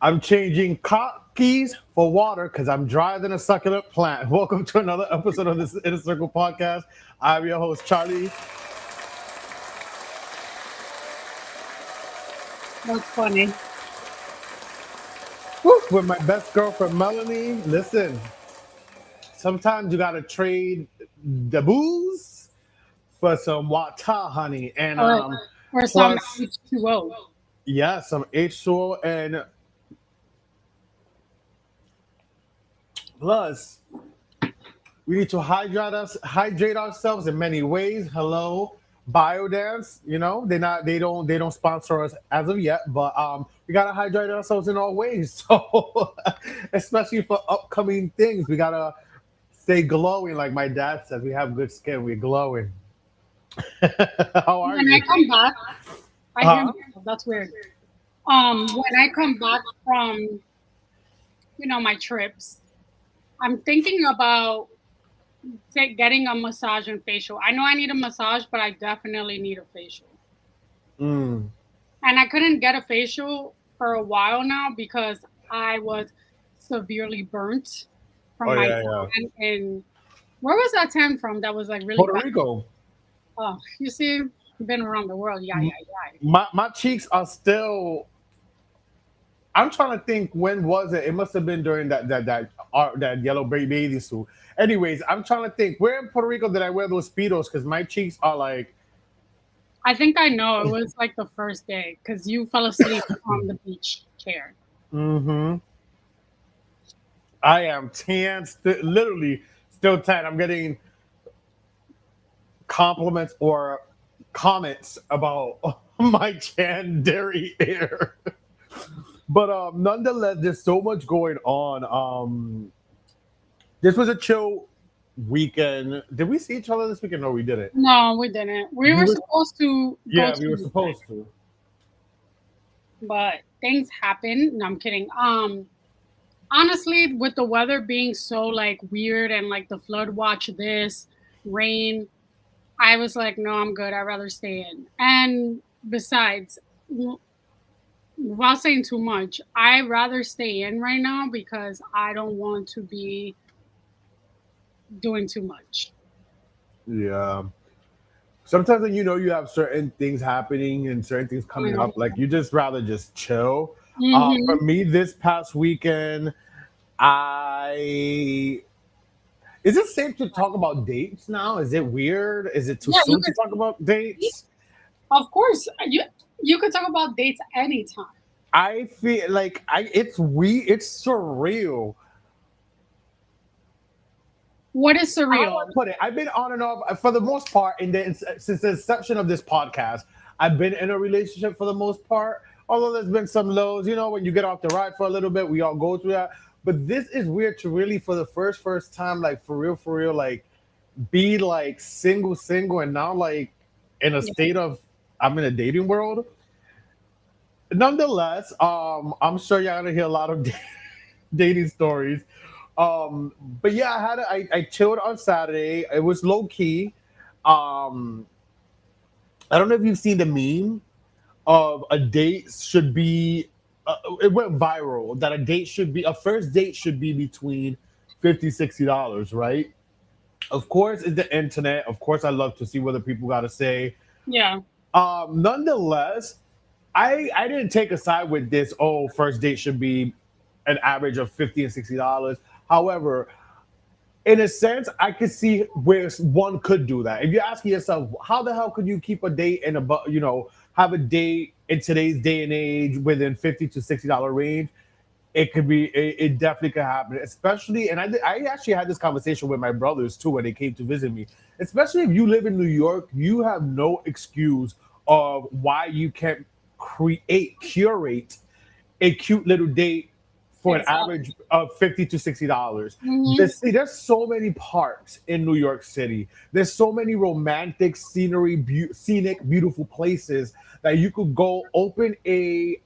I'm changing keys for water because I'm drier than a succulent plant. Welcome to another episode of this Inner Circle podcast. I'm your host, Charlie. That's funny. Woo, with my best girlfriend, Melanie. Listen, sometimes you got to trade the booze for some water, honey. And Or or some plus, H2O. yeah, some H2O. And plus, we need to hydrate ourselves in many ways. Hello, Biodance. You know, they don't sponsor us as of yet, but we gotta hydrate ourselves in all ways. So especially for upcoming things, we gotta stay glowing. Like my dad says, we have good skin. We're glowing. How are When I you? come back, I hear Huh? myself. That's weird. When I come back from my trips, I'm thinking about getting a massage and facial. I know I need a massage, but I definitely need a facial. Mm. And I couldn't get a facial for a while now because I was severely burnt Oh from my yeah, yeah. tan. And where was that tan from? That was like really Puerto bad. Rico. Oh, you see, been around the world. Yeah, M- yeah, yeah. my cheeks are still. I'm trying to think when was it? It must have been during that yellow bathing suit. Anyways, I'm trying to think where in Puerto Rico did I wear those speedos because my cheeks are like, I think I know. It was like the first day because you fell asleep on the beach chair. mm-hmm. I am tan, literally still tan. I'm getting compliments or comments about my tan dairy hair. But nonetheless, there's so much going on. This was a chill weekend. Did we see each other this weekend? No, we didn't. No, we didn't. We We were were, supposed to go yeah, we were to, supposed to. but things happened. No, I'm kidding. Honestly, with the weather being so like weird and like the flood watch this rain, I was like, no, I'm good. I'd rather stay in. And besides, without saying too much, I'd rather stay in right now because I don't want to be doing too much. Yeah. Sometimes when you know you have certain things happening and certain things coming up, like you just rather just chill. For Mm-hmm. me, this past weekend, I is it safe to talk about dates now? Is it weird? Is it too Yeah, you soon to could. talk about dates? Of course, you could talk about dates anytime. I feel like it's surreal. What is How do surreal? I put it? I've been on and off for the most part since the inception of this podcast. I've been in a relationship for the most part. Although there's been some lows, when you get off the ride for a little bit, we all go through that. But this is weird to really, for the first time, like for real, like be like single, and now like in a Yeah. state of I'm in a dating world. Nonetheless, I'm sure y'all gonna hear a lot of dating stories. But yeah, I chilled on Saturday. It was low key. Um, I don't know if you've seen the meme of a date should be. It went viral that a first date should be between $50-$60, right? Of course, it's the internet. Of course, I love to see what the people got to say. Yeah. Nonetheless, I didn't take a side with this. Oh, first date should be an average of $50 and $60. However, in a sense, I could see where one could do that. If you're asking yourself, how the hell could you keep a date and have a date in today's day and age within $50 to $60 range? It could be, it definitely could happen, especially. And I actually had this conversation with my brothers too when they came to visit me. Especially if you live in New York, you have no excuse of why you can't curate a cute little date for an Exactly. average of $50 to $60. Hmm. There's so many parks in New York City. There's so many romantic scenery, scenic, beautiful places that you could go open a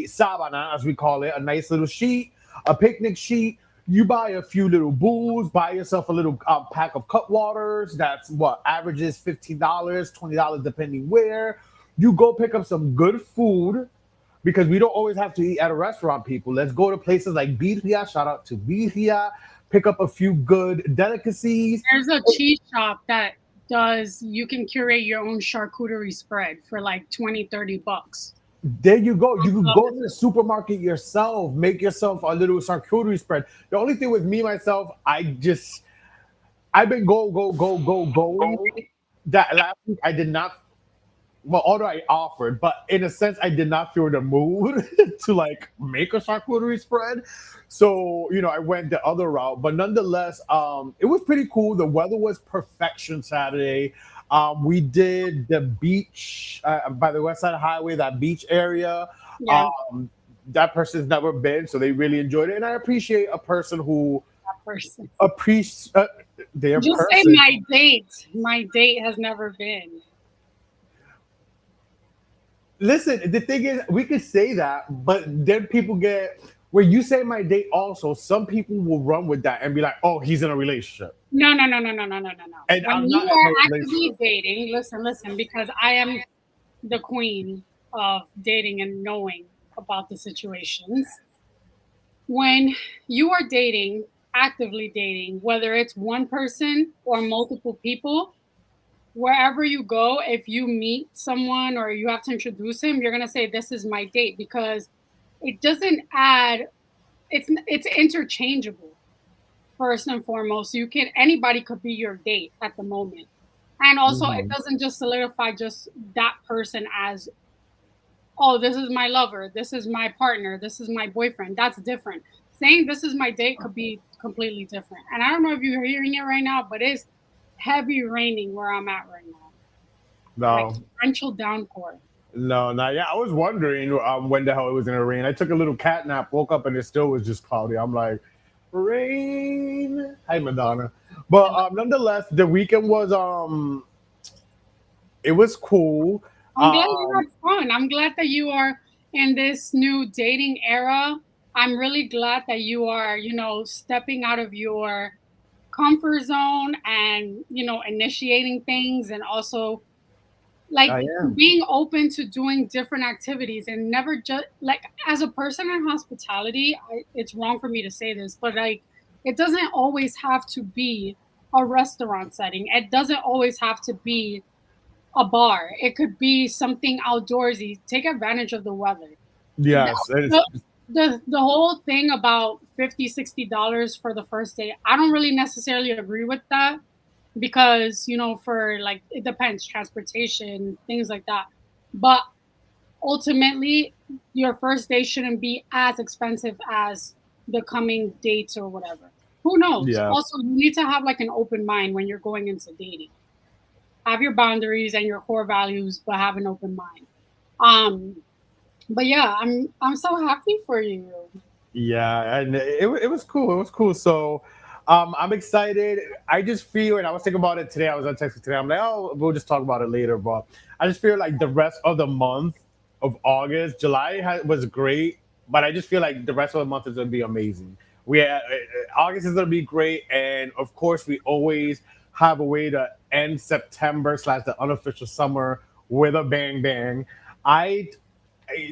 sabana, as we call it, a nice little sheet, a picnic sheet. You buy a few little booze, buy yourself a little pack of cut waters. That's what averages $15, $20, depending where. You go pick up some good food because we don't always have to eat at a restaurant, people. Let's go to places like Birria. Shout out to Birria. Pick up a few good delicacies. There's a cheese shop that does you can curate your own charcuterie spread for like 20-30 bucks. There you go. I You could love go it. to the supermarket yourself, make yourself a little charcuterie spread. The only thing with me myself, I've been going. That last week I did not. Well, although I offered, but in a sense, I did not feel the mood to like make a charcuterie spread. So I went the other route. But nonetheless, it was pretty cool. The weather was perfection Saturday. We did the beach by the West Side Highway, that beach area. Yeah, Um, that person's never been, so they really enjoyed it, and I appreciate a person who that person. appreciates their Just say person. my date. My date has never been. Listen, the thing is, we could say that, but then people get where you say my date. Also, some people will run with that and be like, "Oh, he's in a relationship," No, no, no, no, no, no, no, no, no. and When I'm you not in are a actively relationship. dating, listen, listen, because I am the queen of dating and knowing about the situations. When you are dating, actively dating, whether it's one person or multiple people, wherever you go, if you meet someone or you have to introduce him, you're gonna say this is my date because it doesn't add. It's interchangeable first and foremost. You can anybody could be your date at the moment, and also it Mhm. doesn't just solidify just that person as oh this is my lover, this is my partner, this is my boyfriend. That's different. Saying this is my date could be completely different. And I don't know if you're hearing it right now, but it's heavy raining where I'm at right now, like No, torrential downpour. no, not yeah. I was wondering when the hell it was gonna rain. I took a little cat nap, woke up, and it still was just cloudy. I'm like, rain. Hi, Madonna. But nonetheless, the weekend was it was cool. I'm glad you Um, had fun. I'm glad that you are in this new dating era. I'm really glad that you are, stepping out of your comfort zone and, initiating things and also like I am. being open to doing different activities and never just like as a person in hospitality, it's wrong for me to say this, but like it doesn't always have to be a restaurant setting. It doesn't always have to be a bar. It could be something outdoorsy. Take advantage of the weather. The, Yes, it is. the whole thing about $50-$60 for the first day, I don't really necessarily agree with that because, for like, it depends, transportation, things like that. But ultimately, your first day shouldn't be as expensive as the coming dates or whatever. Who knows? Yeah. Also, you need to have like an open mind when you're going into dating. Have your boundaries and your core values, but have an open mind. Um, but yeah, I'm so happy for you. Yeah, and it was cool. It was cool. So I'm excited. I just feel, and I was thinking about it today. I was on text today. I'm like, oh, we'll just talk about it later. But I just feel like the rest of the month of August, was great, but I just feel like the rest of the month is gonna be amazing. August is gonna be great, and of course, we always have a way to end September slash the unofficial summer with a bang bang. I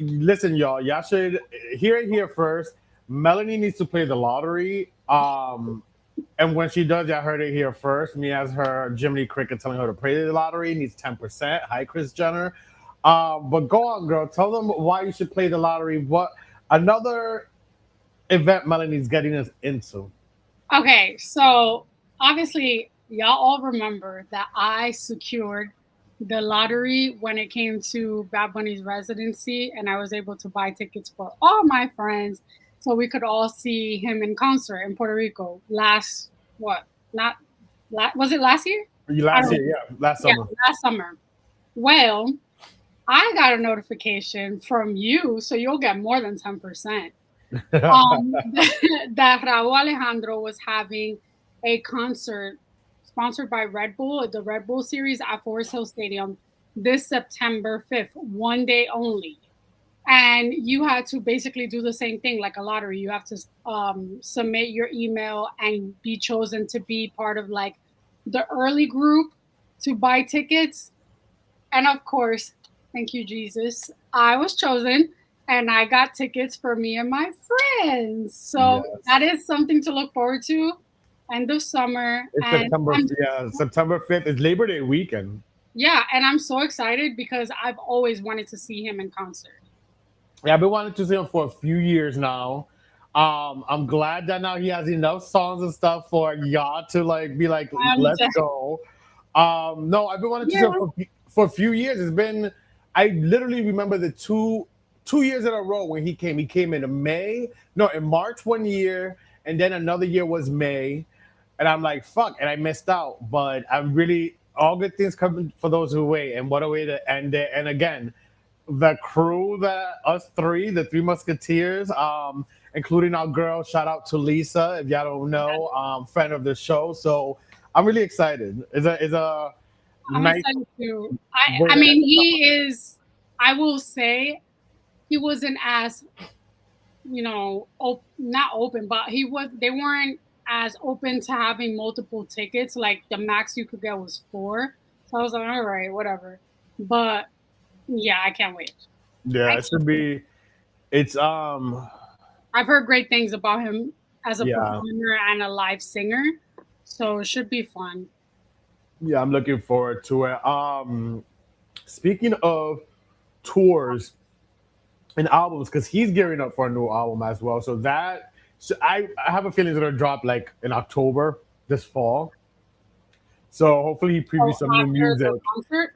listen, y'all. Y'all should hear it here first. Melanie needs to play the lottery. And when she does, y'all heard it here first. Me as her Jiminy Cricket telling her to play the lottery needs 10%. Hi, Chris Jenner. But go on, girl. Tell them why you should play the lottery. What another event Melanie's getting us into. Okay, so obviously, y'all all remember that I secured the lottery when it came to Bad Bunny's residency, and I was able to buy tickets for all my friends so we could all see him in concert in Puerto Rico last, what, not, was it last year? I Last don't year, know. yeah, last Yeah, summer. last summer. Well, I got a notification from you, so you'll get more than 10%. That Raúl Alejandro was having a concert sponsored by Red Bull, the Red Bull series at Forest Hill Stadium this September 5th, one day only. and you had to basically do the same thing like a lottery. You have to submit your email and be chosen to be part of like the early group to buy tickets. And of course, thank you, Jesus, I was chosen and I got tickets for me and my friends. So that Yes. is something to look forward to end of summer. It's And September. I'm Yeah, September 5th is Labor Day weekend. yeah, and I'm so excited because I've always wanted to see him in concert. Yeah, I've been wanting to see him for a few years now. I'm glad that now he has enough songs and stuff for y'all to like be like, let's Um, go. No, I've been wanting to see yeah, him for a few years. It's been, I literally remember the two years in a row when he came. He came in May, no, in March one year, and then another year was May, and I'm like, fuck, and I missed out. But I'm really all good things coming for those who wait, and what a way to end it. And again, the crew, that us three, the Three Musketeers, including our girl. Shout out to Lisa, if y'all don't know, friend of the show. So I'm really excited. It's a I'm nice excited too. way I to end mean, the summer. he is. I will say he wasn't as not open, but he was. They weren't as open to having multiple tickets. Like the max you could get was four. So I was like, all right, whatever. But yeah, I can't wait. Yeah, I it should be. It's I've heard great things about him as a yeah, performer and a live singer, so it should be fun. yeah. I'm looking forward to it. Speaking of tours and albums, because he's gearing up for a new album as well. So I have a feeling it's gonna drop like in October this fall. So hopefully he previews So some new after the music. concert,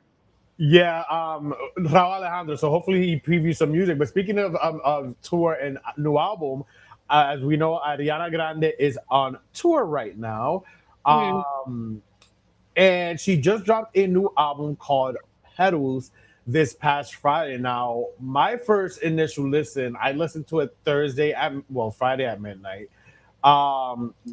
Yeah, Raul Alejandro. So hopefully he previews some music. But speaking of tour and new album, as we know, Ariana Grande is on tour right now, mm, um, and she just dropped a new album called Petals this past Friday. Now, my first initial listen, I listened to it Friday at midnight.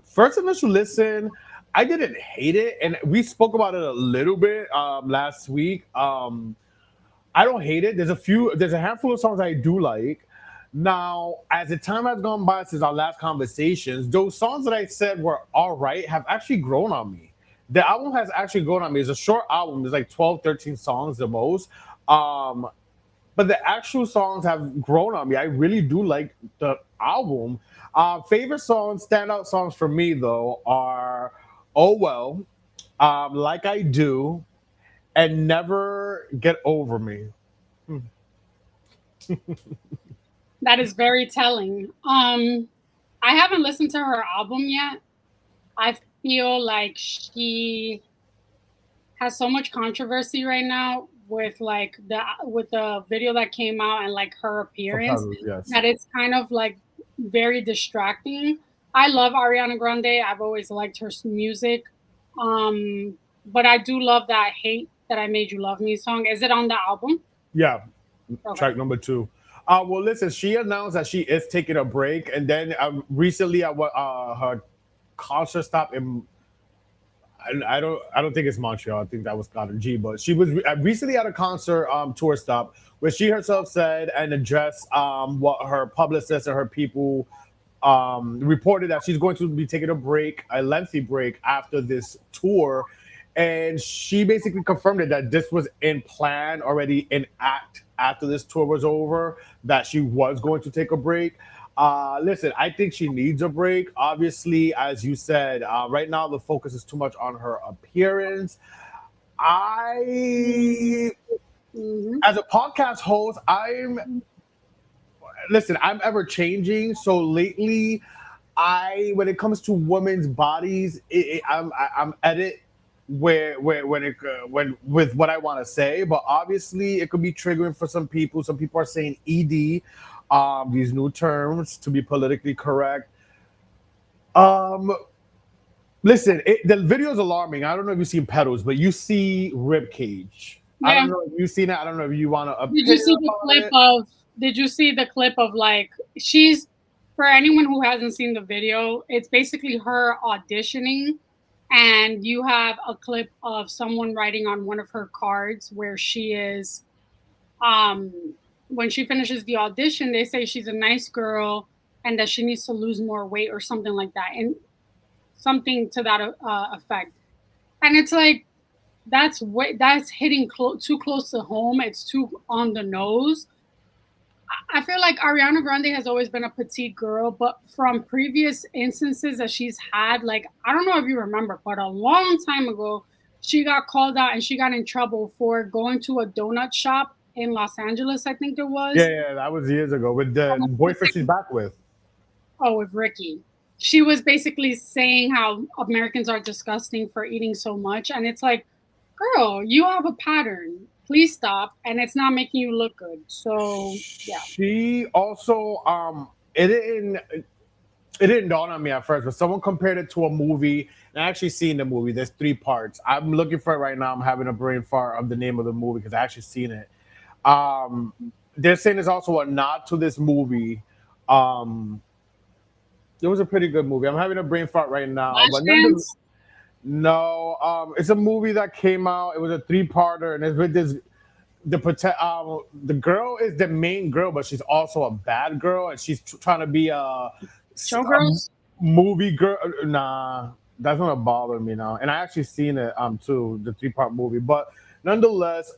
First initial listen, I didn't hate it, and we spoke about it a little bit last week. I don't hate it. There's a handful of songs I do like. Now, as the time has gone by since our last conversations, those songs that I said were all right have actually grown on me. The album has actually grown on me. It's a short album. There's like 12, 13 songs the most. Um, but the actual songs have grown on me. I really do like the album. Favorite songs, standout songs for me though, are "Oh Well," "Like I Do," and "Never Get Over Me." that is very telling. I haven't listened to her album yet. I feel like she has so much controversy right now with the video that came out and like her appearance Subtitles, yes. that it's kind of like very distracting. I love Ariana Grande. I've always liked her music. But I do love that "Hate That I Made You Love Me" song. Is it on the album? Yeah, Okay. track number two. Well, listen, she announced that she is taking a break, and then recently, her concert stop in. I don't think it's Montreal. I think that was Goddard G. But she was recently at a concert tour stop where she herself said and addressed what her publicist and her people reported that she's going to be taking a break, a lengthy break after this tour. And she basically confirmed it that this was in plan already in act after this tour was over, that she was going to take a break. Listen, I think she needs a break. Obviously, as you said, right now the focus is too much on her appearance. I, Hmm. as a podcast host, I'm ever changing. So lately, when it comes to women's bodies, I'm at it where when with what I want to say, but obviously it could be triggering for some people. Some people are saying ED, these new terms to be politically correct. Um, Listen, the video is alarming. I don't know if you've seen pedals, but you see rib cage. I Yeah. don't know if you've seen it. I don't know if you want to Did you opinion see the about clip it. of did you see the clip of like she's for anyone who hasn't seen the video, it's basically her auditioning and you have a clip of someone writing on one of her cards where she is um when she finishes the audition, they say she's a nice girl and that she needs to lose more weight or something like that, and something to that effect. And it's like that's hitting too close to home. It's too on the nose. I feel like Ariana Grande has always been a petite girl, but from previous instances that she's had, like I don't know if you remember, but a long time ago, she got called out and she got in trouble for going to a donut shop in Los Angeles, I think there Yeah, was. yeah, that was years ago with the boyfriend she's back with. Oh, with Ricky. She was basically saying how Americans are disgusting for eating so much. And it's like, girl, you have a pattern. Please stop. And it's not making you look good. So, yeah. She also it didn't dawn on me at first, but someone compared it to a movie. And I actually seen the movie. There's three parts. I'm looking for it right now. I'm having a brain fart of the name of the movie because I actually seen it. Um, they're saying there's also a nod to this movie. Um, it was a pretty good movie. I'm having a brain fart right now, but nonetheless, Flashdance? no. It's a movie that came out. It was a three-parter, and it's with this the girl is the main girl, but she's also a bad girl, and she's trying to be a Showgirls? movie girl. Nah, that's gonna bother me now. And I actually seen it too, the three-part movie. But nonetheless,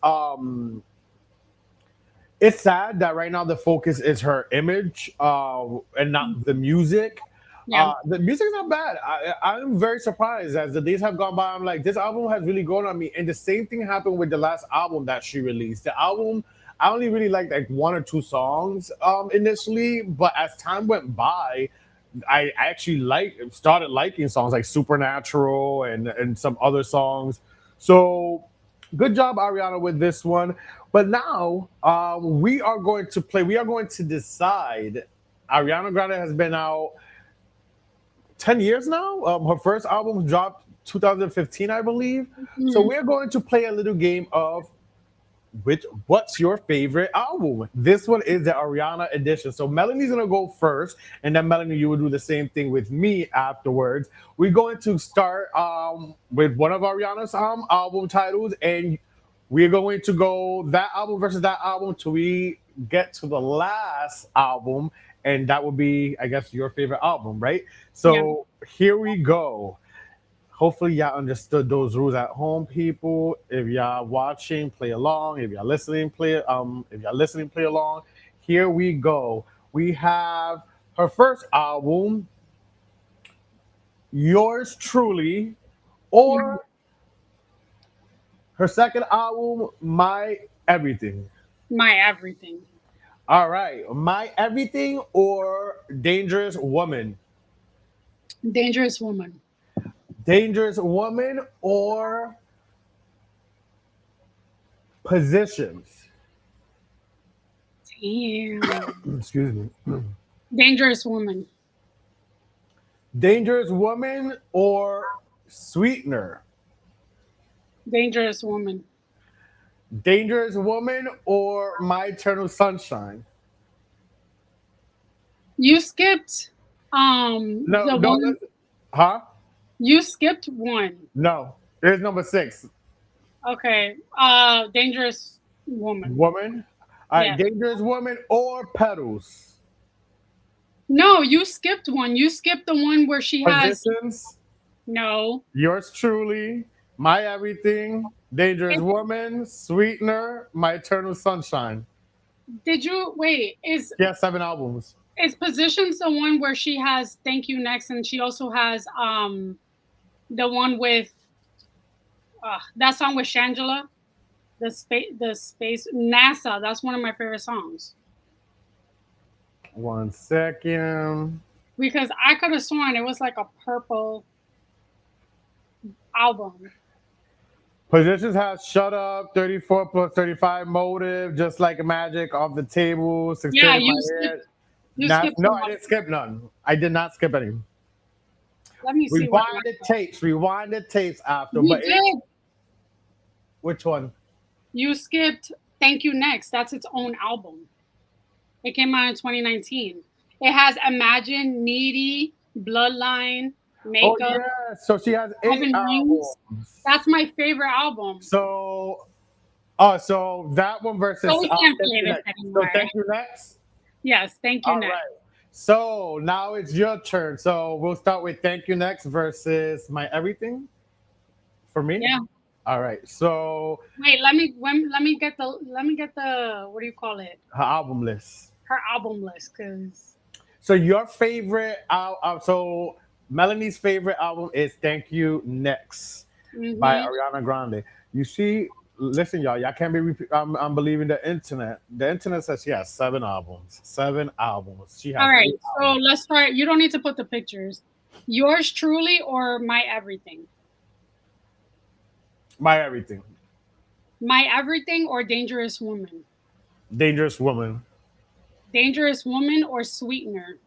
it's sad that right now the focus is her image and not the music. Yeah. The music's not bad. I'm very surprised as the days have gone by. I'm like, this album has really grown on me. And the same thing happened with the last album that she released. The album, I only really liked like one or two songs initially, but as time went by, I actually started liking songs like Supernatural and some other songs. So good job, Ariana, with this one. But now we are going to play. We are going to decide. Ariana Grande has been out 10 years now. Her first album dropped 2015, I believe. So Mhm. we're going to play a little game of what's your favorite album? This one is the Ariana edition. So Melanie's gonna go first, and then Melanie, you will do the same thing with me afterwards. We're going to start with one of Ariana's album titles, and we're going to go that album versus that album till we get to the last album, and that will be, I guess, your favorite album, right? Yeah. So here we go. Hopefully y'all understood those rules at home, people. If y'all watching, play along. If y'all listening, play along. Here we go. We have her first album, Yours Truly, Mhm. or her second album, My Everything. My everything. All right, My Everything or Dangerous Woman. Dangerous woman. Dangerous Woman or Positions. Damn. Excuse me. Dangerous woman. Dangerous Woman or Sweetener? Dangerous woman. Dangerous Woman or My Eternal Sunshine? You skipped No, the no, one huh? you skipped one. No. There's number six. Okay. Dangerous woman. Woman. All right, Yes. Dangerous Woman or Petals? No, you skipped one. You skipped the one where she has Positions. no. Yours truly. My Everything. Dangerous It, Woman. Sweetener. My Eternal Sunshine. did you wait? Yeah, seven albums. Is positions the one where she has thank you next, and she also has the one with that song with Shangela, the space NASA. That's one of my favorite songs. 1 second. Because I could have sworn it was like a purple album. Positions has Shut Up, 34 plus 35 Motive, Just Like Magic, Off the Table, Yeah, 16 in my head. you skipped No, the I one. didn't skip none. I did not skip any. Let me see what Rewind the tapes after. you But did. which one? You skipped Thank You Next. That's its own album. It came out in 2019. It has Imagine, Needy, Bloodline, Oh, Makeup, yeah. So she has eight Heaven Rings. albums. That's my favorite album. So Oh, so that one So versus we can't thank play you this next. So anymore. thank you next. Yes, thank you All next. right. So now it's your turn. So we'll start with thank you next versus my everything for me. Yeah. All right. So Wait, let me get the what do you call it? her album list. Her album list, because So your favorite so Melanie's favorite album is Thank You Next by mm-hmm. Ariana Grande. You see, listen, y'all can't be. I'm believing the internet. The internet says she has 7 albums. 7 albums. She All has right, 8 albums. so let's start. You don't need to put the pictures. Yours truly or my everything? My everything. My everything or dangerous woman? Dangerous woman. Dangerous woman or sweetener?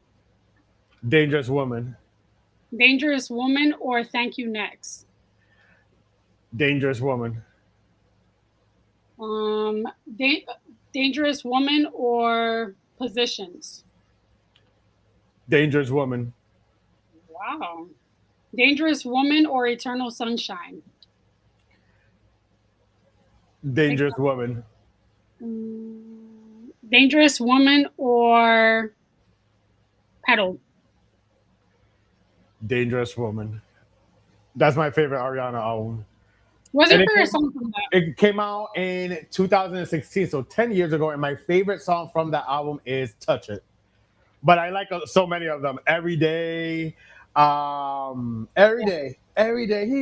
Dangerous woman. Dangerous woman or thank you next? Dangerous woman. Um, da- dangerous woman or positions? Dangerous woman. Wow. Dangerous woman or eternal sunshine? Take Dangerous woman. dangerous woman or pedal? Dangerous woman. That's my favorite Ariana album. What's And your it favorite came song from that? it came out in 2016, so 10 years ago. And my favorite song from that album is "Touch It." But I like so many of them. Every day. He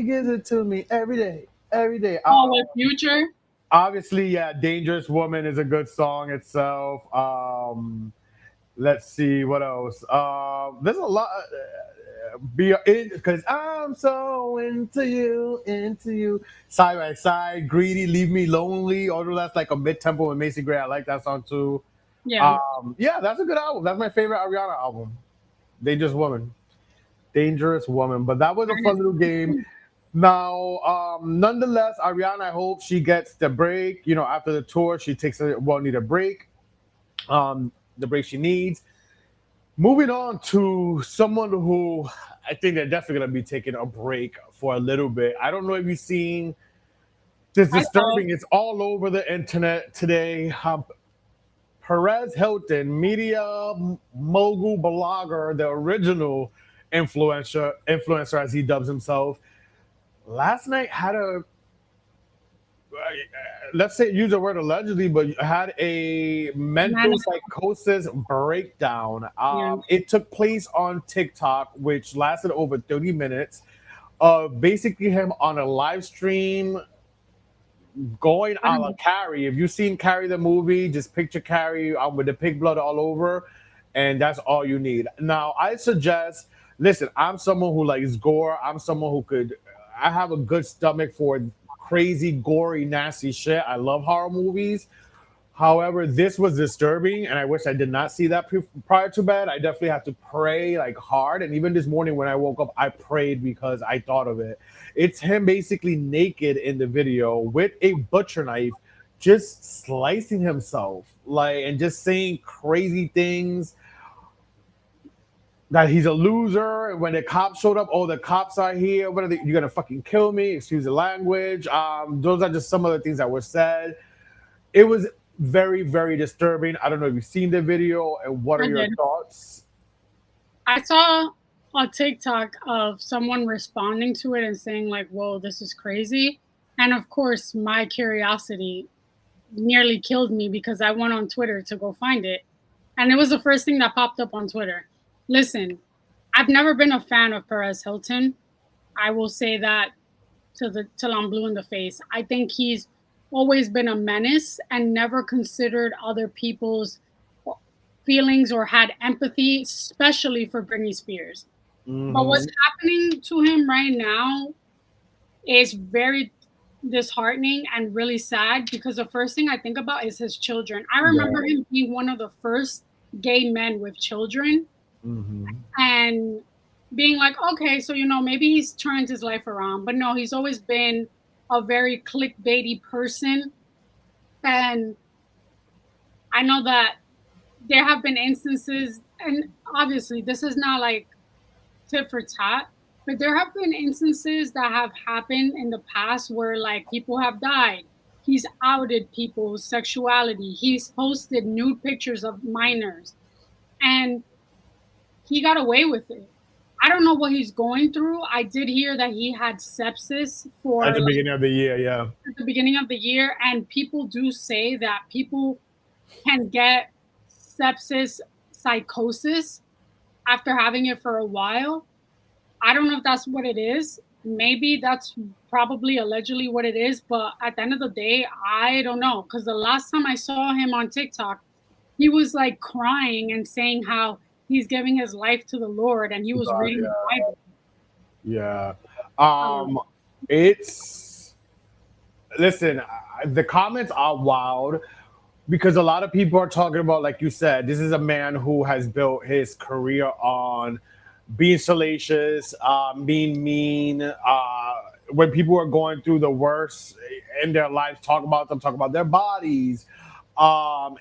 gives it to me every day, every day. Oh, with Future. Obviously, yeah, "Dangerous Woman" is a good song itself. Let's see what else. There's a lot. Be because I'm so into you. Side by side, greedy, leave me lonely. Although that's like a mid tempo with Macy Gray. I like that song too. Yeah. Yeah, that's a good album. That's my favorite Ariana album. Dangerous Woman. Dangerous Woman. But that was a fun little game. Now, nonetheless, Ariana, I hope she gets the break. You know, after the tour, she takes a won't need a break. The break she needs. Moving on to someone who I think they're definitely gonna be taking a break for a little bit. I don't know if you've seen this I saw it. disturbing. It's all over the internet today. Perez Hilton, media mogul blogger, the original influencer as he dubs himself, last night had a let's say use the word allegedly, but had a Man, mental psychosis breakdown. yeah. It took place on TikTok, which lasted over 30 minutes of basically him on a live stream going I a don't la know. Carrie. If you've seen Carrie the movie, just picture Carrie with the pig blood all over, and that's all you need. Now, I suggest, listen, I'm someone who likes gore. I'm someone who could, I have a good stomach for crazy, gory, nasty shit. I love horror movies. However, this was disturbing, and I wish I did not see that prior to bed. I definitely had to pray like hard, and even this morning when I woke up, I prayed because I thought of it. It's him basically naked in the video with a butcher knife, just slicing himself, like, and just saying crazy things that he's a loser. And when the cops showed up, oh, the cops are here. What are they? You're gonna fucking kill me? Excuse the language. Those are just some of the things that were said. It was very, very disturbing. I don't know if you've seen the video and what are I your did. thoughts? I saw a TikTok of someone responding to it and saying like, "Whoa, this is crazy." And of course, my curiosity nearly killed me because I went on Twitter to go find it. And it was the first thing that popped up on Twitter. Listen, I've never been a fan of Perez Hilton. I will say that to the till I'm blue in the face. I think he's always been a menace and never considered other people's feelings or had empathy, especially for Britney Spears. But what's Hmm. happening to him right now is very disheartening and really sad because the first thing I think about is his children. I remember Yeah. him being one of the first gay men with children Hmm. and being like, okay, so maybe he's turned his life around. But no, he's always been a very clickbaity person. And I know that there have been instances, and obviously this is not like tit for tat, but there have been instances that have happened in the past where like people have died He's outed people's sexuality. He's posted nude pictures of minors, and he got away with it. I don't know what he's going through. I did hear that he had sepsis At for the like beginning of the year, yeah. at the beginning of the year, and people do say that people can get sepsis psychosis after having it for a while. I don't know if that's what it is. Maybe that's probably allegedly what it is, but at the end of the day, I don't know. Because the last time I saw him on TikTok, he was like crying and saying how he's giving his life to the Lord and he was God, reading the yeah. Bible. Yeah. Um, It's listen, the comments are wild because a lot of people are talking about, like you said, this is a man who has built his career on being salacious, being mean. When people are going through the worst in their lives, talk about them, talk about their bodies,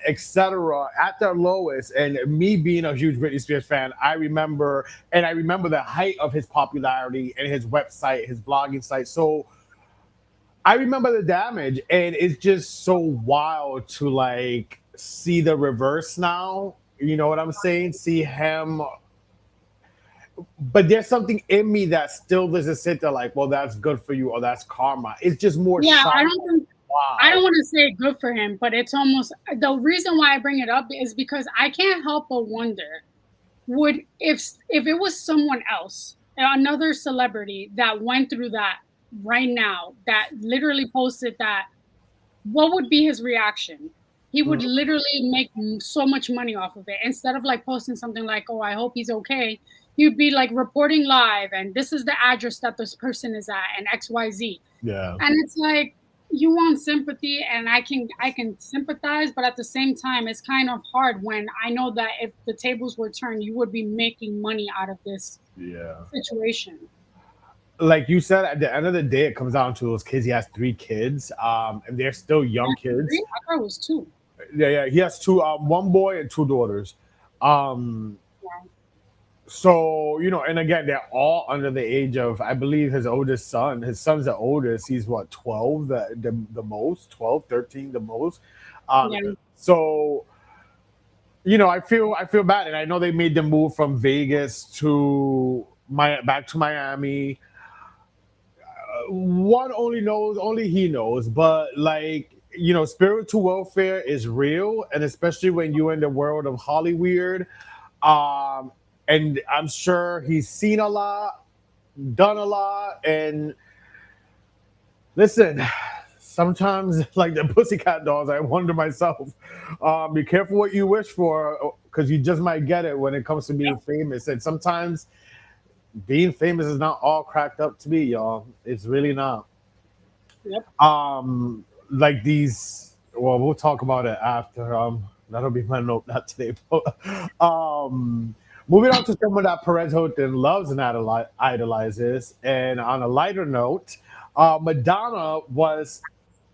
etc. At their lowest. And me being a huge Britney Spears fan, I remember the height of his popularity and his website, his blogging site. So I remember the damage, and it's just so wild to like see the reverse now. You know what I'm saying? See him, but there's something in me that still doesn't sit there like, well, that's good for you or that's karma. It's just more yeah, shock. I Wow. don't want to say good for him, but it's almost the reason why I bring it up is because I can't help but wonder would if it was someone else, another celebrity that went through that right now, that literally posted that, what would be his reaction? He would Mm, literally make so much money off of it. Instead of like posting something like, "Oh, I hope he's okay," he'd be like reporting live, and this is the address that this person is at, and XYZ. yeah. And it's like you want sympathy, and I can sympathize, but at the same time, it's kind of hard when I know that if the tables were turned, you would be making money out of this Yeah. situation. Like you said, at the end of the day, it comes down to those kids. He has three kids, and they're still young kids. Three? I thought it was two. Yeah, yeah. He has two, one boy and two daughters. Um, Yeah. so and again, they're all under the age of, I believe his oldest son. His son's the oldest. He's what, 12, the most, 12, 13, the most. Um, Yeah. so I feel bad, and I know they made the move from Vegas to my back to Miami. One only knows, only he knows, but like spiritual welfare is real, and especially when you're in the world of Hollywood. um and I'm sure he's seen a lot, done a lot, and listen, sometimes like the pussycat dolls, I wonder myself, be careful what you wish for, because you just might get it when it comes to being famous. And sometimes being famous is not all cracked up to be, y'all. It's really not. Yep. Like these, well, we'll talk about it after. That'll be my note, not today. Moving on to someone that Perez Hilton loves and idolizes. And on a lighter note, Madonna was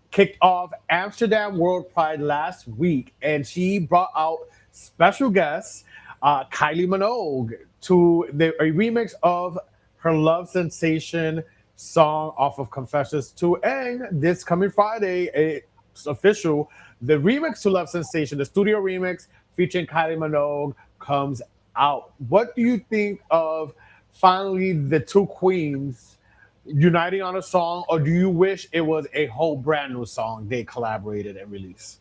kicked off Amsterdam World Pride last week, and she brought out special guest Kylie Minogue to a remix of her Love Sensation song off of Confessions 2. And this coming Friday, it's official. The remix to Love Sensation, the studio remix featuring Kylie Minogue, comes out. What do you think of finally the two queens uniting on a song, or do you wish it was a whole brand new song they collaborated and released?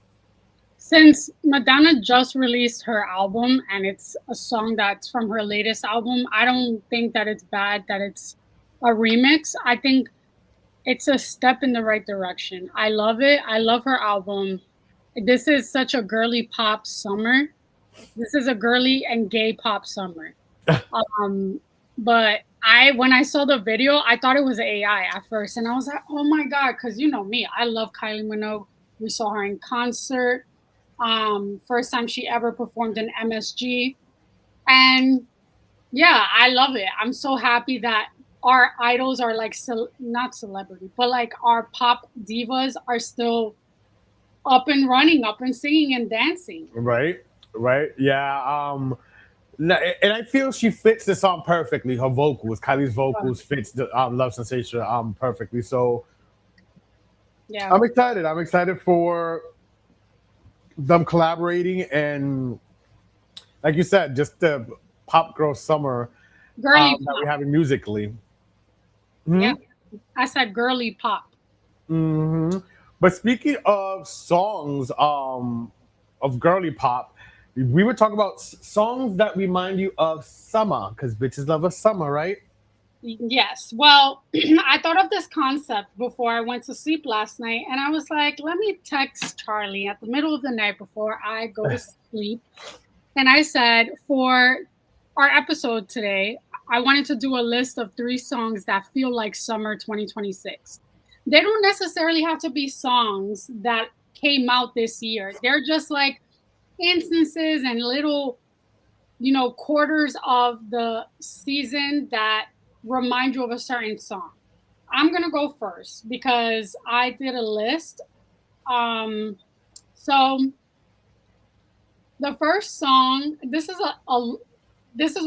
Since Madonna just released her album and it's a song that's from her latest album, I don't think that it's bad that it's a remix. I think it's a step in the right direction. I love it. I love her album. This is such a girly pop summer. This is a girly and gay pop summer. Um, but when I saw the video, I thought it was AI at first, and I was like, "Oh my god!" Because you know me, I love Kylie Minogue. We saw her in concert. First time she ever performed in MSG, and yeah, I love it. I'm so happy that our idols are like not celebrity, but like our pop divas are still up and running, up and singing and dancing. Right, right, yeah. And I feel she fits the song perfectly. Her vocals, Kylie's vocals, fits the Love Sensation perfectly. So Yeah. I'm excited. I'm excited for them collaborating and, like you said, just the pop girl summer Girly that we're pop. having musically. Yeah. Hmm. I said girly pop. Hmm. But speaking of songs, of girly pop, we were talking about songs that remind you of summer, because bitches love a summer, right? Yes. Well, I thought of this concept before I went to sleep last night, and I was like, let me text Charlie at the middle of the night before I go to sleep. And I said, for our episode today, I wanted to do a list of 3 songs that feel like summer 2026. They don't necessarily have to be songs that came out this year, they're just like instances and little, quarters of the season that remind you of a certain song. I'm gonna go first because I did a list. So the first song, this is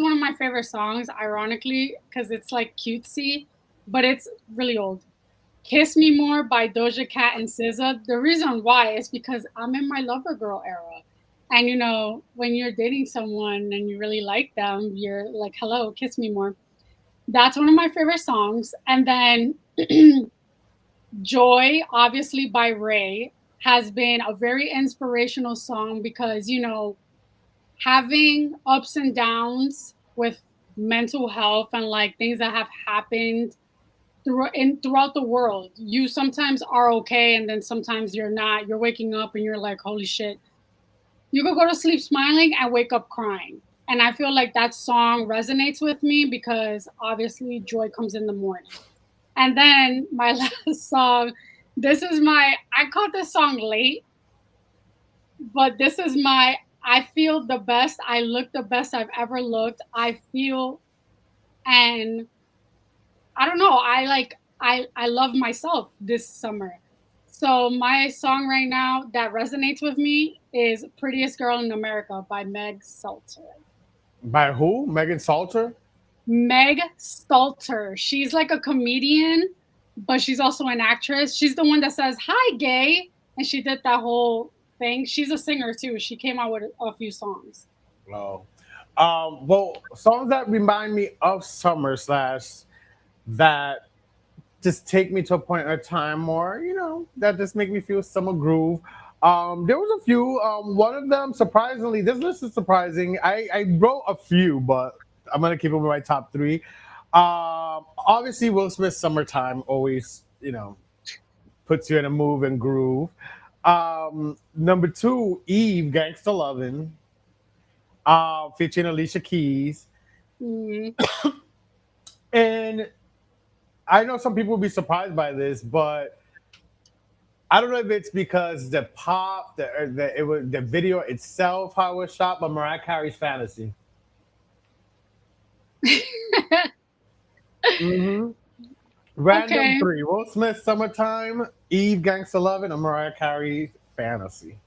one of my favorite songs, ironically, because it's like cutesy, but it's really old. "Kiss Me More" by Doja Cat and SZA. The reason why is because I'm in my lover girl era. And when you're dating someone and you really like them, you're like, hello, kiss me more. That's one of my favorite songs. And then Joy, obviously by Ray, has been a very inspirational song because, having ups and downs with mental health and like things that have happened throughout the world. You sometimes are okay, and then sometimes you're not. You're waking up and you're like, holy shit. You could go to sleep smiling and wake up crying. And I feel like that song resonates with me because obviously joy comes in the morning. And then my last song, I caught this song late, but this is my I feel the best. I look the best I've ever looked. I feel, and I don't know. I love myself this summer. So my song right now that resonates with me is "Prettiest Girl in America" by Meg Salter. By who? Megan Salter? Meg Stalter. She's like a comedian, but she's also an actress. She's the one that says "Hi, gay," and she did that whole thing. She's a singer too. She came out with a few songs. Oh. Well, songs that remind me of summer slash that just take me to a point in time, or that just make me feel summer groove. There was a few. One of them, surprisingly, this list is surprising. I wrote a few, but I'm gonna keep it with my top three. Obviously, Will Smith's "Summertime" always, puts you in a move and groove. Number two, Eve, "Gangsta Lovin'," featuring Alicia Keys. Mm. And I know some people will be surprised by this, but I don't know if it's because the pop, the video itself, how it was shot, but Mariah Carey's "Fantasy." Hmm. Random Okay. three: Will Smith, "Summertime," Eve, "Gangsta Lovin'," and Mariah Carey, "Fantasy."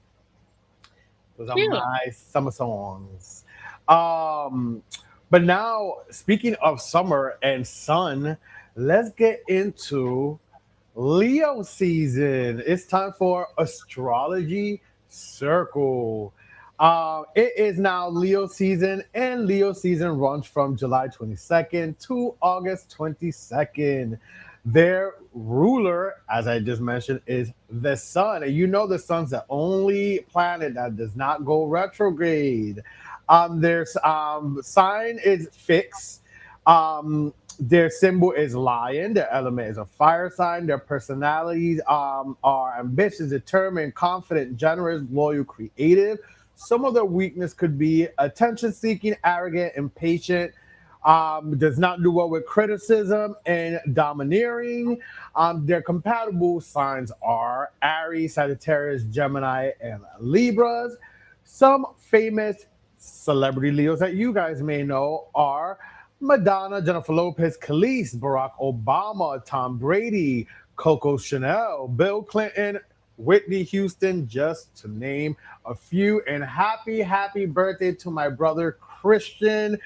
Those are Cute. my summer songs. Um, but now, speaking of summer and sun, let's get into Leo season. It's time for Astrology Circle. It is now Leo season, and Leo season runs from July 22nd to August 22nd. Their ruler, as I just mentioned, is the sun. And you know the sun's the only planet that does not go retrograde. Their sign is fixed. Their symbol is lion. Their element is a fire sign. Their personalities are ambitious, determined, confident, generous, loyal, creative. Some of their weakness could be attention seeking, arrogant, impatient. Does not do well with criticism and domineering. Their compatible signs are Aries, Sagittarius, Gemini, and Libras. Some famous celebrity Leos that you guys may know are Madonna, Jennifer Lopez, Khalees, Barack Obama, Tom Brady, Coco Chanel, Bill Clinton, Whitney Houston, just to name a few. And happy birthday to my brother Christian.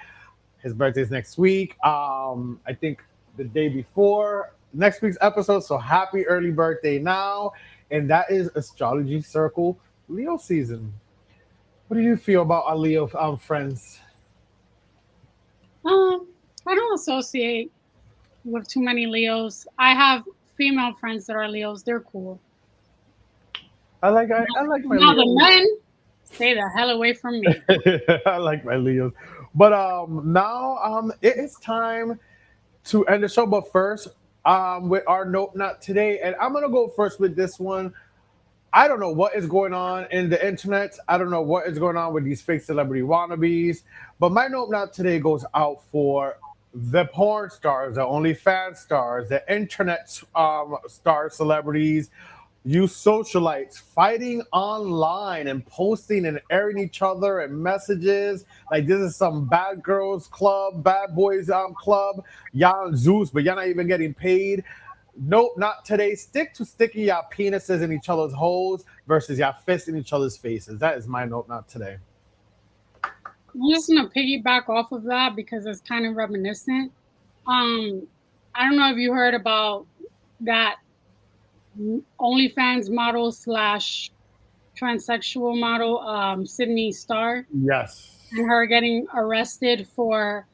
His birthday's next week. I think the day before. next week's episode. So happy early birthday now. And that is Astrology Circle Leo season. What do you feel about our Leo friends? Um, I don't associate with too many Leos. I have female friends that are Leos. They're cool. I like my Now the Leos. men, stay the hell away from me. I like my Leos. But now it is time to end the show. But first, with our note not today, and I'm gonna go first with this one. I don't know what is going on in the internet. I don't know what is going on with these fake celebrity wannabes. But my note not today goes out for the porn stars, the OnlyFans stars, the internet star celebrities, you socialites fighting online and posting and airing each other and messages like this is some bad girls club, bad boys club. Y'all on Zeus, but y'all not even getting paid. Nope, not today. Stick to sticking your penises in each other's holes versus your fists in each other's faces. That is my note, not today. I'm just gonna piggyback off of that because it's kind of reminiscent. Um, I don't know if you heard about that OnlyFans model slash transsexual model, Sydney Star, Yes. and her getting arrested for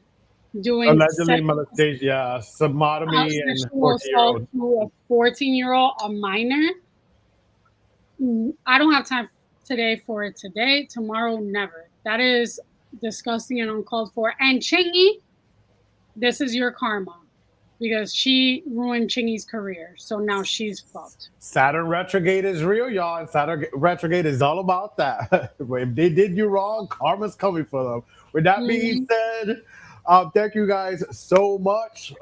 doing Allegedly molestation, yeah, sodomy and sexual 14-year assault old. to a 14-year-old, a minor. I don't have time today for it today. Tomorrow, never. That is disgusting and uncalled for. And Chingy, this is your karma because she ruined Chingy's career. So now she's fucked. Saturn retrograde is real, y'all, and Saturn retrograde is all about that. If they did you wrong, karma's coming for them. With that being Mhm. said, thank you guys so much.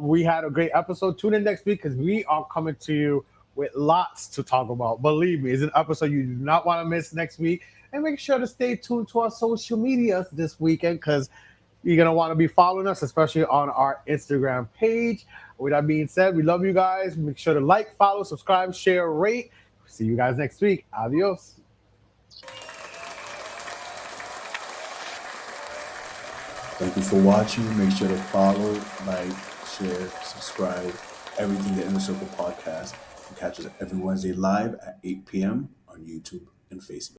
We had a great episode. Tune in next week because we are coming to you with lots to talk about. Believe me, it's an episode you do not want to miss next week. And make sure to stay tuned to our social medias this weekend because you're going to want to be following us, especially on our Instagram page. With that being said, we love you guys. Make sure to like, follow, subscribe, share, rate. See you guys next week. Adios. Thank you for watching. Make sure to follow, like, share, subscribe, everything the Inner Circle podcast. And catch us every Wednesday live at 8 p.m. on YouTube and Facebook.